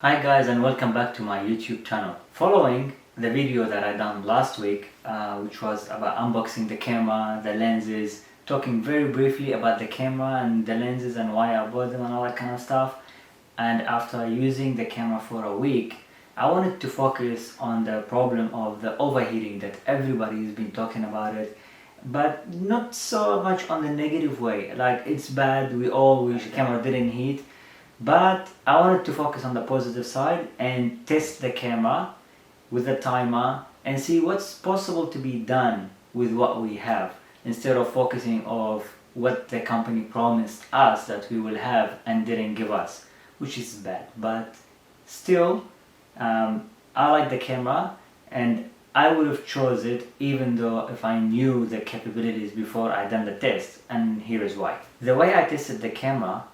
Hi guys, and welcome back to my YouTube channel. Following the video that I done last week, which was about unboxing the camera, the lenses, talking very briefly about the camera and the lenses and why I bought them and all that kind of stuff. And after using the camera for a week, I wanted to focus on the problem of the overheating that everybody has been talking about it, but not so much on the negative way. Like, it's bad, we all wish the camera didn't heat. But I wanted to focus on the positive side and test the camera with the timer and see what's possible to be done with what we have, instead of focusing on what the company promised us that we will have and didn't give us, which is bad. But still, I like the camera and I would have chose it even though if I knew the capabilities before I done the test, and here is why. The way I tested the camera,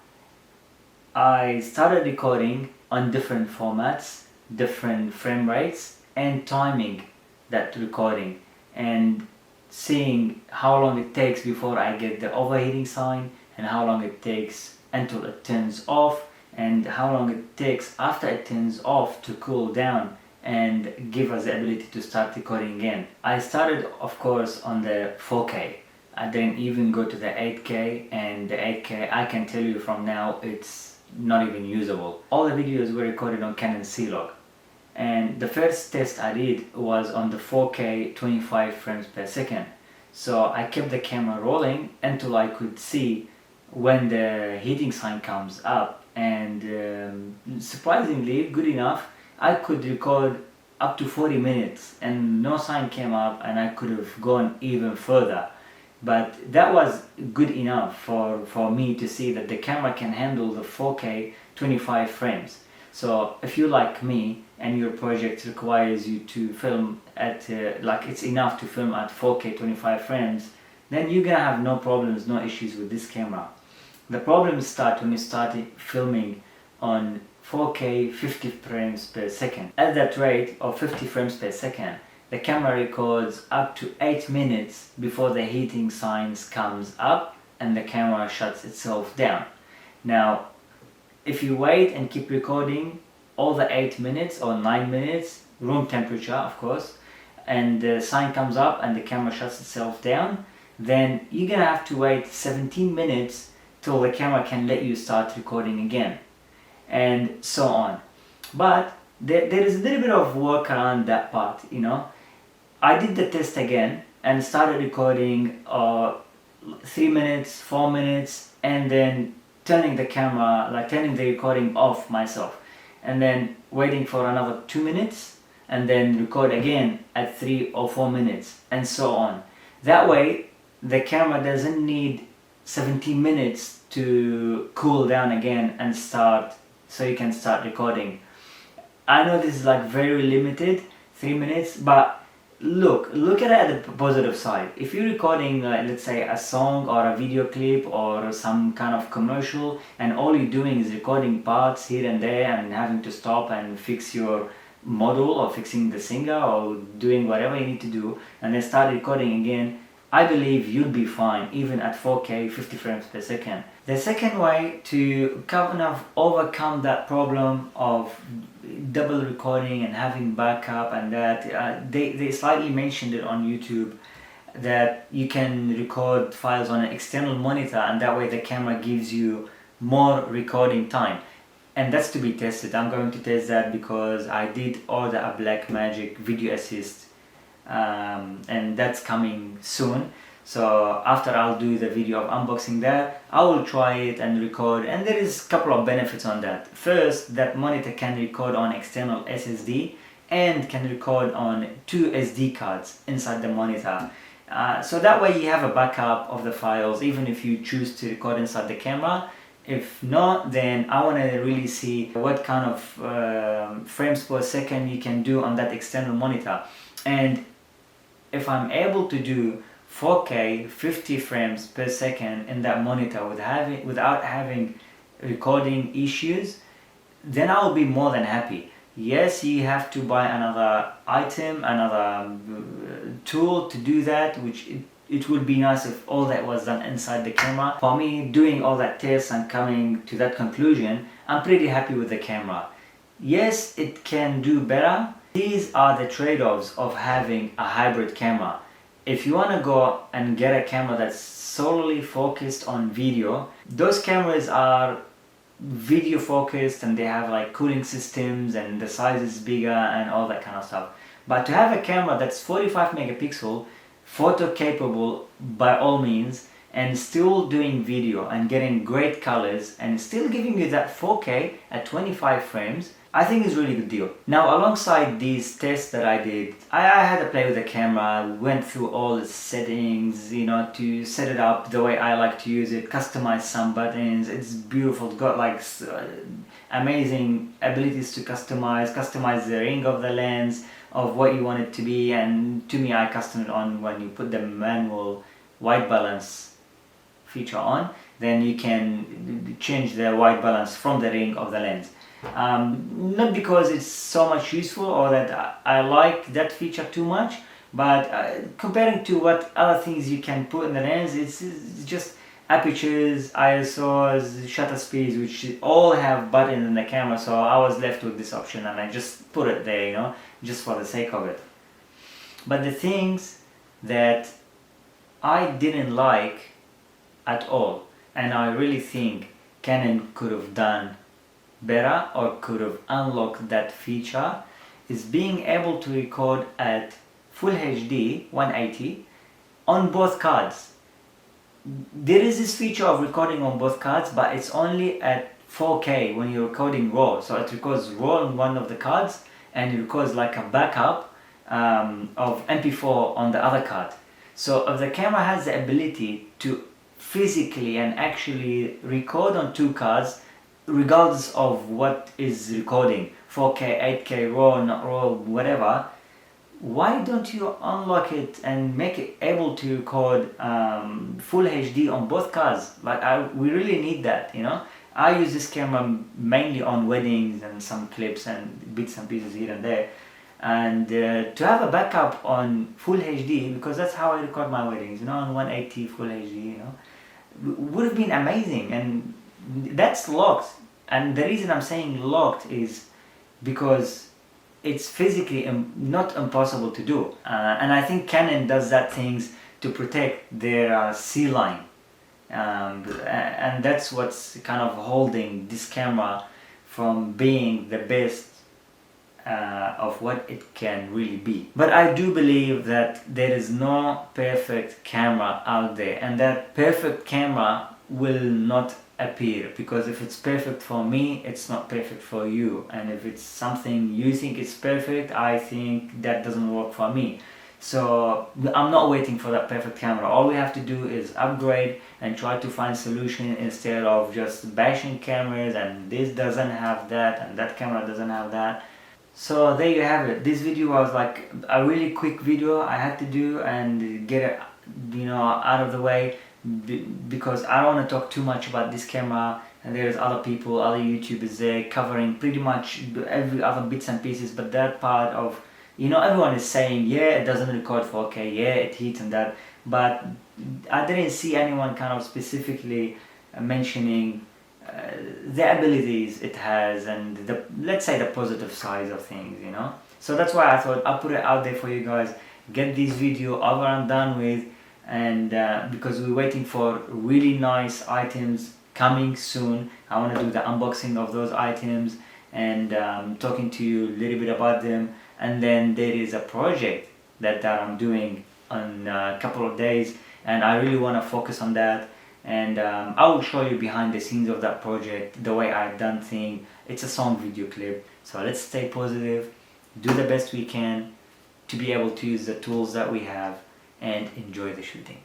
I started recording on different formats, different frame rates, and timing that recording and seeing how long it takes before I get the overheating sign, and how long it takes until it turns off, and how long it takes after it turns off to cool down and give us the ability to start recording again. I started, of course, on the 4K. I didn't even go to the 8K, and the 8K, I can tell you from now, it's not even usable. All the videos were recorded on Canon C-Log, and the first test I did was on the 4K 25 frames per second. So I kept the camera rolling until I could see when the heating sign comes up, and surprisingly good enough, I could record up to 40 minutes and no sign came up, and I could have gone even further. But that was good enough for me to see that the camera can handle the 4K 25 frames. So if you like me and your project requires you to film at like it's enough to film at 4K 25 frames, then you're gonna have no problems, no issues with this camera. The problems start when you start filming on 4K 50 frames per second. At that rate of 50 frames per second, the camera records up to 8 minutes before the heating signs comes up and the camera shuts itself down. Now, if you wait and keep recording all the 8 minutes or 9 minutes, room temperature of course, and the sign comes up and the camera shuts itself down, then you're gonna have to wait 17 minutes till the camera can let you start recording again, and so on. But there is a little bit of work around that part, you know. I did the test again and started recording 3 minutes, 4 minutes, and then turning the camera, like turning the recording off myself, and then waiting for another 2 minutes, and then record again at 3 or 4 minutes, and so on. That way the camera doesn't need 17 minutes to cool down again and start, so you can start recording. I know this is like very limited, 3 minutes, but look at it at the positive side. If you're recording let's say a song or a video clip or some kind of commercial, and all you're doing is recording parts here and there and having to stop and fix your model or fixing the singer or doing whatever you need to do and then start recording again, I believe you'll be fine even at 4K 50 frames per second. The second way to kind of overcome that problem of double recording and having backup, and that they slightly mentioned it on YouTube, that you can record files on an external monitor, and that way the camera gives you more recording time. And that's to be tested. I'm going to test that because I did order a Blackmagic Video Assist, and that's coming soon. So after I'll do the video of unboxing that, I will try it and record, and there is a couple of benefits on that. First, that monitor can record on external SSD and can record on 2 SD cards inside the monitor. So that way you have a backup of the files even if you choose to record inside the camera. If not, then I want to really see what kind of frames per second you can do on that external monitor. And if I'm able to do 4K 50 frames per second in that monitor without having recording issues, then I'll be more than happy. Yes, you have to buy another item, another tool to do that, which it would be nice if all that was done inside the camera. For me, doing all that tests and coming to that conclusion, I'm pretty happy with the camera. Yes, it can do better. These are the trade-offs of having a hybrid camera. If you want to go and get a camera that's solely focused on video, those cameras are video focused and they have like cooling systems and the size is bigger and all that kind of stuff. But to have a camera that's 45 megapixel, photo capable by all means, and still doing video and getting great colors and still giving you that 4K at 25 frames, I think is really good deal. Now, alongside these tests that I did, I had to play with the camera, went through all the settings, you know, to set it up the way I like to use it, customize some buttons. It's beautiful. It's got like amazing abilities to customize the ring of the lens, of what you want it to be, and to me, I custom it on when you put the manual white balance feature on, then you can change the white balance from the ring of the lens. Not because it's so much useful or that I like that feature too much, but comparing to what other things you can put in the lens, it's just apertures, ISOs, shutter speeds, which all have buttons in the camera. So I was left with this option and I just put it there, you know, just for the sake of it. But the things that I didn't like at all, and I really think Canon could have done better or could have unlocked that feature, is being able to record at full HD 180 on both cards. There is this feature of recording on both cards, but it's only at 4K when you're recording RAW. So it records RAW on one of the cards and it records like a backup of MP4 on the other card. So if the camera has the ability to physically and actually record on two cards, regardless of what is recording, 4K, 8K, RAW, not RAW, whatever, why don't you unlock it and make it able to record full HD on both cards? Like we really need that, you know. I use this camera mainly on weddings and some clips and bits and pieces here and there, and to have a backup on full HD, because that's how I record my weddings, you know, on 180 full HD, you know, would have been amazing. And that's locked, and the reason I'm saying locked is because it's physically not impossible to do, and I think Canon does that things to protect their C line, and that's what's kind of holding this camera from being the best of what it can really be. But I do believe that there is no perfect camera out there, and that perfect camera will not appear, because if it's perfect for me, it's not perfect for you, and if it's something you think is perfect, I think that doesn't work for me. So I'm not waiting for that perfect camera. All we have to do is upgrade and try to find solution instead of just bashing cameras and this doesn't have that and that camera doesn't have that. So there you have it. This video was like a really quick video I had to do and get it, you know, out of the way, because I don't want to talk too much about this camera, and there's other people, other YouTubers there covering pretty much every other bits and pieces. But that part of, you know, everyone is saying, yeah, it doesn't record 4K, yeah, it heats and that, but I didn't see anyone kind of specifically mentioning the abilities it has and the, let's say, the positive sides of things, you know. So that's why I thought I'll put it out there for you guys, get this video over and done with, and because we're waiting for really nice items coming soon. I want to do the unboxing of those items and talking to you a little bit about them. And then there is a project that I'm doing in a couple of days, and I really want to focus on that, and I will show you behind the scenes of that project, the way I've done things. It's a song video clip, so let's stay positive, do the best we can to be able to use the tools that we have and enjoy the shooting.